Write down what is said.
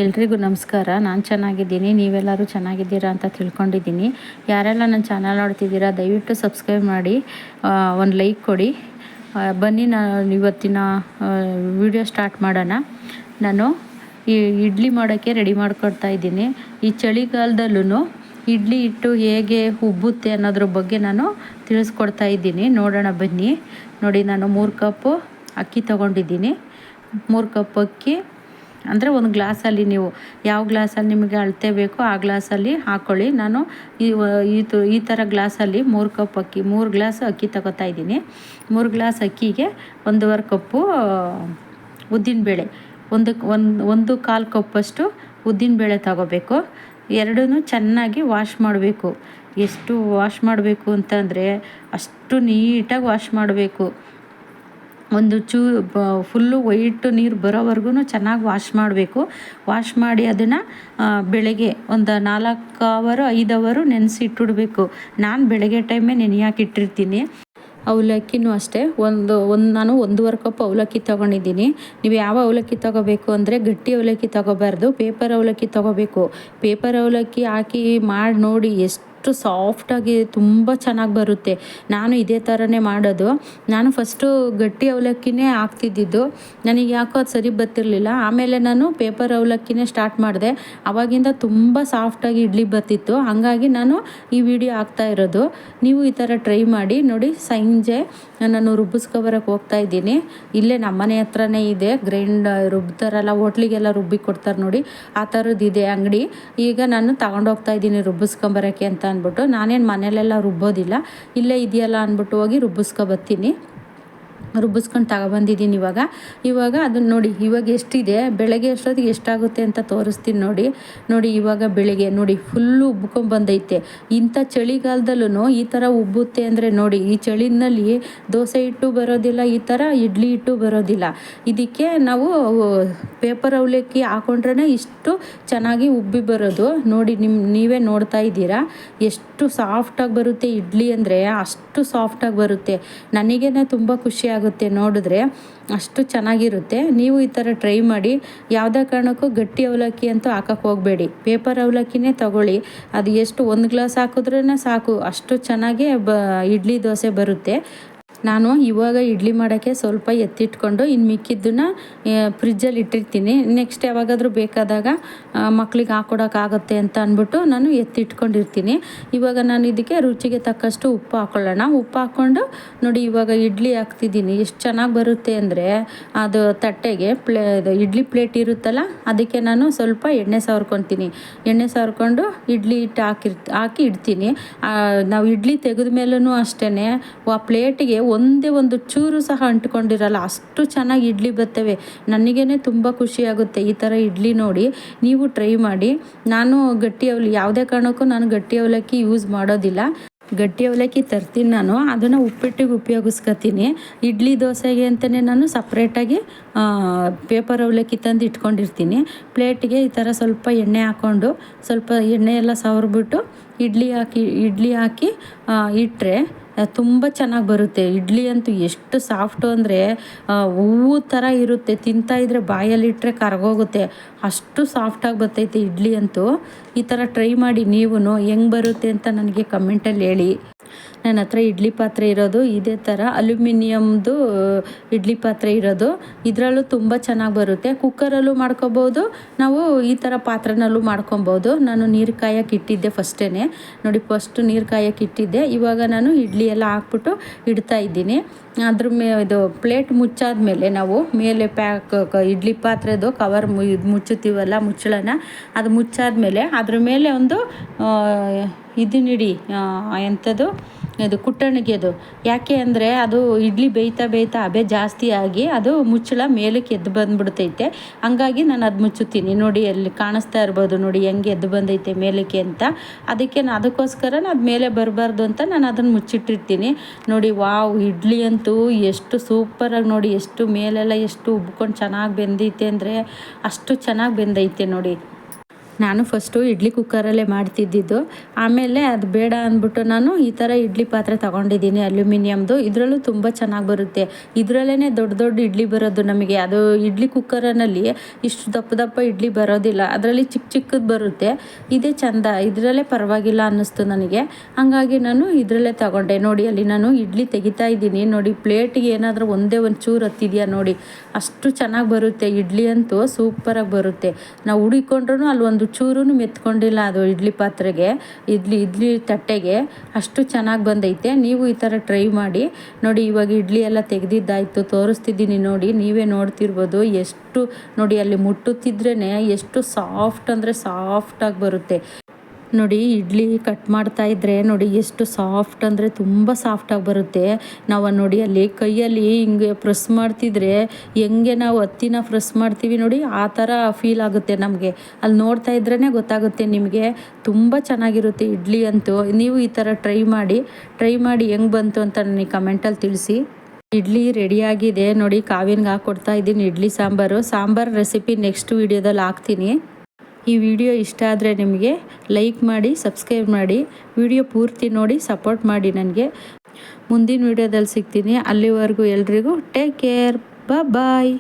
ಎಲ್ರಿಗೂ ನಮಸ್ಕಾರ. ನಾನು ಚೆನ್ನಾಗಿದ್ದೀನಿ, ನೀವೆಲ್ಲರೂ ಚೆನ್ನಾಗಿದ್ದೀರಾ ಅಂತ ತಿಳ್ಕೊಂಡಿದ್ದೀನಿ. ಯಾರೆಲ್ಲ ನನ್ನ ಚಾನಲ್ ನೋಡ್ತಿದ್ದೀರಾ ದಯವಿಟ್ಟು ಸಬ್ಸ್ಕ್ರೈಬ್ ಮಾಡಿ, ಒಂದು ಲೈಕ್ ಕೊಡಿ. ಬನ್ನಿ ನಾನು ಇವತ್ತಿನ ವಿಡಿಯೋ ಸ್ಟಾರ್ಟ್ ಮಾಡೋಣ. ನಾನು ಈ ಇಡ್ಲಿ ಮಾಡೋಕ್ಕೆ ರೆಡಿ ಮಾಡ್ಕೊಳ್ತಾ ಇದ್ದೀನಿ. ಈ ಚಳಿಗಾಲದಲ್ಲೂ ಇಡ್ಲಿ ಹಿಟ್ಟು ಹೇಗೆ ಉಬ್ಬುತ್ತೆ ಅನ್ನೋದ್ರ ಬಗ್ಗೆ ನಾನು ತಿಳಿಸ್ಕೊಡ್ತಾ ಇದ್ದೀನಿ. ನೋಡೋಣ ಬನ್ನಿ. ನೋಡಿ, ನಾನು 3 ಕಪ್ಪು ಅಕ್ಕಿ ತೊಗೊಂಡಿದ್ದೀನಿ. 3 ಕಪ್ ಅಕ್ಕಿ ಅಂದರೆ ಒಂದು ಗ್ಲಾಸಲ್ಲಿ, ನೀವು ಯಾವ ಗ್ಲಾಸಲ್ಲಿ ನಿಮಗೆ ಅಳತೆ ಬೇಕೋ ಆ ಗ್ಲಾಸಲ್ಲಿ ಹಾಕ್ಕೊಳ್ಳಿ. ನಾನು ಈ ಥರ ಗ್ಲಾಸಲ್ಲಿ 3 ಕಪ್ ಅಕ್ಕಿ, 3 ಗ್ಲಾಸ್ ಅಕ್ಕಿ ತಗೋತಾ ಇದ್ದೀನಿ. 3 ಗ್ಲಾಸ್ ಅಕ್ಕಿಗೆ 1.5 ಕಪ್ಪು ಉದ್ದಿನಬೇಳೆ, ಒಂದು ಕಾಲು ಕಪ್ಪಷ್ಟು ಉದ್ದಿನಬೇಳೆ ತಗೋಬೇಕು. ಎರಡೂ ಚೆನ್ನಾಗಿ ವಾಶ್ ಮಾಡಬೇಕು. ಎಷ್ಟು ವಾಶ್ ಮಾಡಬೇಕು ಅಂತಂದರೆ ಅಷ್ಟು ನೀಟಾಗಿ ವಾಶ್ ಮಾಡಬೇಕು. ಒಂದು ಫುಲ್ಲು ವೈಟ್ ನೀರು ಬರೋವರೆಗೂ ಚೆನ್ನಾಗಿ ವಾಶ್ ಮಾಡಬೇಕು. ವಾಶ್ ಮಾಡಿ ಅದನ್ನು ಬೆಳಗ್ಗೆ ಒಂದು 4 ಅವರ್ 5 ಅವರು ನೆನೆಸಿಟ್ಟಿಡಬೇಕು. ನಾನು ಬೆಳಗ್ಗೆ ಟೈಮೇ ನೆನೆಯಾಕಿಟ್ಟಿರ್ತೀನಿ. ಅವಲಕ್ಕಿನೂ ಅಷ್ಟೇ, ನಾನು 1.5 ಕಪ್ ಅವಲಕ್ಕಿ ತೊಗೊಂಡಿದ್ದೀನಿ. ನೀವು ಯಾವ ಅವಲಕ್ಕಿ ತೊಗೋಬೇಕು ಅಂದರೆ ಗಟ್ಟಿ ಅವಲಕ್ಕಿ ತೊಗೋಬಾರ್ದು, ಪೇಪರ್ ಅವಲಕ್ಕಿ ತೊಗೋಬೇಕು. ಪೇಪರ್ ಅವಲಕ್ಕಿ ಹಾಕಿ ಮಾಡಿ ನೋಡಿ, ಎಷ್ಟು ಸಾಫ್ಟಾಗಿ ತುಂಬ ಚೆನ್ನಾಗಿ ಬರುತ್ತೆ. ನಾನು ಇದೇ ಥರನೇ ಮಾಡೋದು. ನಾನು ಫಸ್ಟು ಗಟ್ಟಿ ಅವಲಕ್ಕಿನೇ ಹಾಕ್ತಿದ್ದಿದ್ದು, ನನಗೆ ಯಾಕೋ ಅದು ಸರಿ ಬರ್ತಿರ್ಲಿಲ್ಲ. ಆಮೇಲೆ ನಾನು ಪೇಪರ್ ಅವಲಕ್ಕಿನೇ ಸ್ಟಾರ್ಟ್ ಮಾಡಿದೆ. ಆವಾಗಿಂದ ತುಂಬ ಸಾಫ್ಟಾಗಿ ಇಡ್ಲಿ ಬರ್ತಿತ್ತು. ಹಾಗಾಗಿ ನಾನು ಈ ವಿಡಿಯೋ ಹಾಕ್ತಾ ಇರೋದು. ನೀವು ಈ ಥರ ಟ್ರೈ ಮಾಡಿ ನೋಡಿ. ಸಂಜೆ ನಾನು ರುಬ್ಬಿಸ್ಕೊಬರಕ್ಕೆ ಹೋಗ್ತಾ ಇದ್ದೀನಿ. ಇಲ್ಲೇ ನಮ್ಮನೆ ಹತ್ರನೇ ಇದೆ ರುಬ್ತಾರಲ್ಲ, ಹೋಟ್ಲಿಗೆಲ್ಲ ರುಬ್ಬಿ ಕೊಡ್ತಾರೆ ನೋಡಿ, ಆ ಥರದ್ದಿದೆ ಅಂಗಡಿ. ಈಗ ನಾನು ತಗೊಂಡೋಗ್ತಾ ಇದ್ದೀನಿ ರುಬ್ಬಿಸ್ಕೊಂಬರೋಕ್ಕೆ ಅಂತ ಅಂದ್ಬಿಟ್ಟು. ನಾನೇನು ಮನೇಲೆಲ್ಲ ರುಬ್ಬೋದಿಲ್ಲ, ಇಲ್ಲೇ ಇದೆಯಲ್ಲ ಅಂದ್ಬಿಟ್ಟು ಹೋಗಿ ರುಬ್ಬಿಸ್ಕೊಬತ್ತೀನಿ. ರುಬ್ಬಿಸ್ಕೊಂಡು ತಗೊಬಂದಿದ್ದೀನಿ. ಇವಾಗ ಅದನ್ನು ನೋಡಿ, ಇವಾಗ ಎಷ್ಟಿದೆ, ಬೆಳಗ್ಗೆ ಅಷ್ಟೊತ್ತಿಗೆ ಎಷ್ಟಾಗುತ್ತೆ ಅಂತ ತೋರಿಸ್ತೀನಿ ನೋಡಿ. ಇವಾಗ ಬೆಳಿಗ್ಗೆ ನೋಡಿ ಫುಲ್ಲು ಉಬ್ಕೊಂಡ್ಬಂದೈತೆ. ಇಂಥ ಚಳಿಗಾಲದಲ್ಲೂ ಈ ಥರ ಉಬ್ಬುತ್ತೆ ಅಂದರೆ ನೋಡಿ, ಈ ಚಳಿನಲ್ಲಿ ದೋಸೆ ಹಿಟ್ಟು ಬರೋದಿಲ್ಲ, ಈ ಥರ ಇಡ್ಲಿ ಹಿಟ್ಟು ಬರೋದಿಲ್ಲ. ಇದಕ್ಕೆ ನಾವು ಪೇಪರ್ ಅವಲಕ್ಕಿ ಹಾಕೊಂಡ್ರೆ ಇಷ್ಟು ಚೆನ್ನಾಗಿ ಉಬ್ಬಿ ಬರೋದು. ನೋಡಿ, ನೀವೇ ನೋಡ್ತಾ ಇದ್ದೀರಾ ಎಷ್ಟು ಸಾಫ್ಟಾಗಿ ಬರುತ್ತೆ ಇಡ್ಲಿ ಅಂದರೆ, ಅಷ್ಟು ಸಾಫ್ಟಾಗಿ ಬರುತ್ತೆ. ನನಗೇನೆ ತುಂಬ ಖುಷಿ ಆಗುತ್ತೆ ನೋಡಿದ್ರೆ, ಅಷ್ಟು ಚೆನ್ನಾಗಿರುತ್ತೆ. ನೀವು ಈ ಥರ ಟ್ರೈ ಮಾಡಿ. ಯಾವುದೇ ಕಾರಣಕ್ಕೂ ಗಟ್ಟಿ ಅವಲಕ್ಕಿ ಅಂತೂ ಹಾಕಕ್ಕೆ ಹೋಗಬೇಡಿ, ಪೇಪರ್ ಅವಲಕ್ಕಿನೇ ತಗೊಳ್ಳಿ. ಅದು ಎಷ್ಟು 1 ಗ್ಲಾಸ್ ಹಾಕಿದ್ರೇ ಸಾಕು, ಅಷ್ಟು ಚೆನ್ನಾಗಿ ಇಡ್ಲಿ ದೋಸೆ ಬರುತ್ತೆ. ನಾನು ಇವಾಗ ಇಡ್ಲಿ ಮಾಡೋಕ್ಕೆ ಸ್ವಲ್ಪ ಎತ್ತಿಟ್ಕೊಂಡು ಇನ್ನು ಮಿಕ್ಕಿದ್ದನ್ನು ಫ್ರಿಜ್ಜಲ್ಲಿ ಇಟ್ಟಿರ್ತೀನಿ. ನೆಕ್ಸ್ಟ್ ಯಾವಾಗಾದರೂ ಬೇಕಾದಾಗ ಮಕ್ಳಿಗೆ ಹಾಕ್ಕೊಡೋಕ್ಕಾಗುತ್ತೆ ಅಂತ ಅಂದ್ಬಿಟ್ಟು ನಾನು ಎತ್ತಿಟ್ಕೊಂಡಿರ್ತೀನಿ. ಇವಾಗ ನಾನು ಇದಕ್ಕೆ ರುಚಿಗೆ ತಕ್ಕಷ್ಟು ಉಪ್ಪು ಹಾಕ್ಕೊಳ್ಳೋಣ. ಉಪ್ಪು ಹಾಕ್ಕೊಂಡು ನೋಡಿ, ಇವಾಗ ಇಡ್ಲಿ ಹಾಕ್ತಿದ್ದೀನಿ. ಎಷ್ಟು ಚೆನ್ನಾಗಿ ಬರುತ್ತೆ ಅಂದರೆ, ಅದು ತಟ್ಟೆಗೆ ಇಡ್ಲಿ ಪ್ಲೇಟ್ ಇರುತ್ತಲ್ಲ, ಅದಕ್ಕೆ ನಾನು ಸ್ವಲ್ಪ ಎಣ್ಣೆ ಸವರ್ಕೊತೀನಿ. ಎಣ್ಣೆ ಸವರ್ಕೊಂಡು ಇಡ್ಲಿ ಹಿಟ್ಟು ಹಾಕಿ ಇಡ್ತೀನಿ. ನಾವು ಇಡ್ಲಿ ತೆಗೆದ ಮೇಲೂ ಅಷ್ಟೇ, ಆ ಪ್ಲೇಟಿಗೆ ಒಂದೇ ಒಂದು ಚೂರು ಸಹ ಅಂಟ್ಕೊಂಡಿರಲ್ಲ, ಅಷ್ಟು ಚೆನ್ನಾಗಿ ಇಡ್ಲಿ ಬರ್ತವೆ. ನನಗೇನೆ ತುಂಬ ಖುಷಿಯಾಗುತ್ತೆ ಈ ಥರ ಇಡ್ಲಿ ನೋಡಿ. ನೀವು ಟ್ರೈ ಮಾಡಿ. ನಾನು ಯಾವುದೇ ಕಾರಣಕ್ಕೂ ನಾನು ಗಟ್ಟಿ ಅವಲಕ್ಕಿ ಯೂಸ್ ಮಾಡೋದಿಲ್ಲ. ಗಟ್ಟಿ ಅವಲಕ್ಕಿ ತರ್ತೀನಿ ನಾನು, ಅದನ್ನು ಉಪ್ಪಿಟ್ಟಿಗೆ ಉಪಯೋಗಿಸ್ಕೊತೀನಿ. ಇಡ್ಲಿ ದೋಸೆಗೆ ಅಂತಲೇ ನಾನು ಸಪ್ರೇಟಾಗಿ ಪೇಪರ್ ಅವಲಕ್ಕಿ ತಂದು ಇಟ್ಕೊಂಡಿರ್ತೀನಿ. ಪ್ಲೇಟಿಗೆ ಈ ಥರ ಸ್ವಲ್ಪ ಎಣ್ಣೆ ಹಾಕ್ಕೊಂಡು, ಸ್ವಲ್ಪ ಎಣ್ಣೆ ಎಲ್ಲ ಸವರ್ಬಿಟ್ಟು ಇಡ್ಲಿ ಹಾಕಿ ಇಟ್ಟರೆ ತುಂಬ ಚೆನ್ನಾಗಿ ಬರುತ್ತೆ. ಇಡ್ಲಿ ಅಂತೂ ಎಷ್ಟು ಸಾಫ್ಟು ಅಂದರೆ ಹೂವು ಥರ ಇರುತ್ತೆ. ತಿಂತಾಯಿದ್ರೆ ಬಾಯಲ್ಲಿಟ್ಟರೆ ಕರಗೋಗುತ್ತೆ, ಅಷ್ಟು ಸಾಫ್ಟಾಗಿ ಬರ್ತೈತೆ ಇಡ್ಲಿ ಅಂತೂ. ಈ ಥರ ಟ್ರೈ ಮಾಡಿ ನೀವು, ಹೆಂಗೆ ಬರುತ್ತೆ ಅಂತ ನನಗೆ ಕಮೆಂಟಲ್ಲಿ ಹೇಳಿ. ನನ್ನ ಹತ್ರ ಇಡ್ಲಿ ಪಾತ್ರೆ ಇರೋದು ಇದೇ ಥರ ಅಲ್ಯೂಮಿನಿಯಮ್ದು ಇಡ್ಲಿ ಪಾತ್ರೆ ಇರೋದು. ಇದರಲ್ಲೂ ತುಂಬ ಚೆನ್ನಾಗಿ ಬರುತ್ತೆ. ಕುಕ್ಕರಲ್ಲೂ ಮಾಡ್ಕೊಬೋದು, ನಾವು ಈ ಥರ ಪಾತ್ರೆನಲ್ಲೂ ಮಾಡ್ಕೊಬೋದು. ನಾನು ನೀರು ಕಾಯಕ್ಕೆ ಇಟ್ಟಿದ್ದೆ ಫಸ್ಟೇ ನೋಡಿ, ಫಸ್ಟು ನೀರು ಕಾಯಕ್ಕೆ ಇಟ್ಟಿದ್ದೆ. ಇವಾಗ ನಾನು ಇಡ್ಲಿ ಎಲ್ಲ ಹಾಕ್ಬಿಟ್ಟು ಇಡ್ತಾ ಇದ್ದೀನಿ. ಅದ್ರ ಇದು ಪ್ಲೇಟ್ ಮುಚ್ಚಾದ್ಮೇಲೆ ನಾವು ಮೇಲೆ ಇಡ್ಲಿ ಪಾತ್ರೆದು ಕವರ್ ಮುಚ್ಚುತ್ತೀವಲ್ಲ, ಮುಚ್ಚಳನ, ಅದು ಮುಚ್ಚಾದ್ಮೇಲೆ ಅದ್ರ ಮೇಲೆ ಒಂದು ಇದನ್ನಿಡಿ, ಎಂಥದ್ದು ಇದು ಕುಟ್ಟಣಿಗೆ. ಅದು ಯಾಕೆ ಅಂದರೆ ಅದು ಇಡ್ಲಿ ಬೇಯ್ತಾ ಹಬೆ ಜಾಸ್ತಿ ಆಗಿ ಅದು ಮುಚ್ಚಳ ಮೇಲಕ್ಕೆ ಎದ್ದು ಬಂದುಬಿಡ್ತೈತೆ. ಹಂಗಾಗಿ ನಾನು ಅದು ಮುಚ್ಚುತ್ತೀನಿ. ನೋಡಿ, ಅಲ್ಲಿ ಕಾಣಿಸ್ತಾ ಇರ್ಬೋದು ನೋಡಿ ಹೆಂಗೆ ಎದ್ದು ಬಂದೈತೆ ಮೇಲಕ್ಕೆ ಅಂತ. ಅದಕ್ಕೋಸ್ಕರ ಅದು ಮೇಲೆ ಬರಬಾರ್ದು ಅಂತ ನಾನು ಅದನ್ನು ಮುಚ್ಚಿಟ್ಟಿರ್ತೀನಿ. ನೋಡಿ, ವಾವ್, ಇಡ್ಲಿ ಅಂತೂ ಎಷ್ಟು ಸೂಪರಾಗಿ ನೋಡಿ, ಎಷ್ಟು ಮೇಲೆಲ್ಲ ಎಷ್ಟು ಉಬ್ಕೊಂಡು ಚೆನ್ನಾಗಿ ಬೆಂದೈತೆ ಅಂದರೆ ಅಷ್ಟು ಚೆನ್ನಾಗಿ ಬೆಂದೈತೆ ನೋಡಿ. ನಾನು ಫಸ್ಟು ಇಡ್ಲಿ ಕುಕ್ಕರಲ್ಲೇ ಮಾಡ್ತಿದ್ದಿದ್ದು, ಆಮೇಲೆ ಅದು ಬೇಡ ಅಂದ್ಬಿಟ್ಟು ನಾನು ಈ ಥರ ಇಡ್ಲಿ ಪಾತ್ರೆ ತೊಗೊಂಡಿದ್ದೀನಿ ಅಲ್ಯೂಮಿನಿಯಮ್ದು. ಇದರಲ್ಲೂ ತುಂಬ ಚೆನ್ನಾಗಿ ಬರುತ್ತೆ. ಇದರಲ್ಲೇ ದೊಡ್ಡ ದೊಡ್ಡ ಇಡ್ಲಿ ಬರೋದು ನಮಗೆ. ಅದು ಇಡ್ಲಿ ಕುಕ್ಕರಲ್ಲಿ ಇಷ್ಟು ದಪ್ಪ ದಪ್ಪ ಇಡ್ಲಿ ಬರೋದಿಲ್ಲ, ಅದರಲ್ಲಿ ಚಿಕ್ಕ ಚಿಕ್ಕದು ಬರುತ್ತೆ. ಇದೇ ಚೆಂದ, ಇದರಲ್ಲೇ ಪರವಾಗಿಲ್ಲ ಅನ್ನಿಸ್ತು ನನಗೆ. ಹಾಗಾಗಿ ನಾನು ಇದರಲ್ಲೇ ತಗೊಂಡೆ. ನೋಡಿ ಅಲ್ಲಿ ನಾನು ಇಡ್ಲಿ ತೆಗಿತಾ ಇದ್ದೀನಿ ನೋಡಿ, ಪ್ಲೇಟಿಗೆ ಏನಾದರೂ ಒಂದೇ ಒಂದು ಚೂರು ಹತ್ತಿದೆಯಾ ನೋಡಿ, ಅಷ್ಟು ಚೆನ್ನಾಗಿ ಬರುತ್ತೆ ಇಡ್ಲಿ ಅಂತೂ ಸೂಪರಾಗಿ ಬರುತ್ತೆ. ನಾವು ಹುಡಿಕೊಂಡ್ರೂ ಅಲ್ಲಿ ಒಂದು ಚೂರು ಮೆತ್ಕೊಂಡಿಲ್ಲ ಅದು ಇಡ್ಲಿ ಪಾತ್ರೆಗೆ, ಇಡ್ಲಿ ತಟ್ಟೆಗೆ. ಅಷ್ಟು ಚೆನ್ನಾಗಿ ಬಂದೈತೆ. ನೀವು ಈ ಥರ ಟ್ರೈ ಮಾಡಿ ನೋಡಿ. ಇವಾಗ ಇಡ್ಲಿ ಎಲ್ಲ ತೆಗೆದಿದ್ದಾಯಿತು, ತೋರಿಸ್ತಿದ್ದೀನಿ ನೋಡಿ, ನೀವೇ ನೋಡ್ತಿರ್ಬೋದು. ಎಷ್ಟು ನೋಡಿ ಅಲ್ಲಿ ಮುಟ್ಟುತ್ತಿದ್ರೇ ಎಷ್ಟು ಸಾಫ್ಟ್ ಅಂದರೆ ಸಾಫ್ಟಾಗಿ ಬರುತ್ತೆ ನೋಡಿ. ಇಡ್ಲಿ ಕಟ್ ಮಾಡ್ತಾ ಇದ್ದರೆ ನೋಡಿ ಎಷ್ಟು ಸಾಫ್ಟ್ ಅಂದರೆ ತುಂಬ ಸಾಫ್ಟಾಗಿ ಬರುತ್ತೆ. ನಾವು ನೋಡಿ ಅಲ್ಲಿ ಕೈಯಲ್ಲಿ ಹಿಂಗೆ ಪ್ರೆಸ್ ಮಾಡ್ತಿದ್ರೆ ಹೆಂಗೆ ನಾವು ಹತ್ತಿನ ಪ್ರೆಸ್ ಮಾಡ್ತೀವಿ ನೋಡಿ, ಆ ಥರ ಫೀಲ್ ಆಗುತ್ತೆ ನಮಗೆ. ಅಲ್ಲಿ ನೋಡ್ತಾ ಇದ್ರೇ ಗೊತ್ತಾಗುತ್ತೆ ನಿಮಗೆ. ತುಂಬ ಚೆನ್ನಾಗಿರುತ್ತೆ ಇಡ್ಲಿ ಅಂತೂ. ನೀವು ಈ ಥರ ಟ್ರೈ ಮಾಡಿ ಹೆಂಗೆ ಬಂತು ಅಂತ ನನಗೆ ಕಮೆಂಟಲ್ಲಿ ತಿಳಿಸಿ. ಇಡ್ಲಿ ರೆಡಿಯಾಗಿದೆ ನೋಡಿ, ಕಾವಿನ್ಗೆ ಹಾಕ್ಕೊಡ್ತಾ ಇದ್ದೀನಿ ಇಡ್ಲಿ ಸಾಂಬಾರು ರೆಸಿಪಿ ನೆಕ್ಸ್ಟ್ ವೀಡಿಯೋದಲ್ಲಿ ಹಾಕ್ತೀನಿ. ಈ ವಿಡಿಯೋ ಇಷ್ಟ ಆದರೆ ನಿಮಗೆ ಲೈಕ್ ಮಾಡಿ, ಸಬ್ಸ್ಕ್ರೈಬ್ ಮಾಡಿ, ವಿಡಿಯೋ ಪೂರ್ತಿ ನೋಡಿ ಸಪೋರ್ಟ್ ಮಾಡಿ ನನಗೆ. ಮುಂದಿನ ವಿಡಿಯೋದಲ್ಲಿ ಸಿಗ್ತೀನಿ. ಅಲ್ಲಿವರೆಗೂ ಎಲ್ರಿಗೂ ಟೇಕ್ ಕೇರ್, ಬಾಯ್.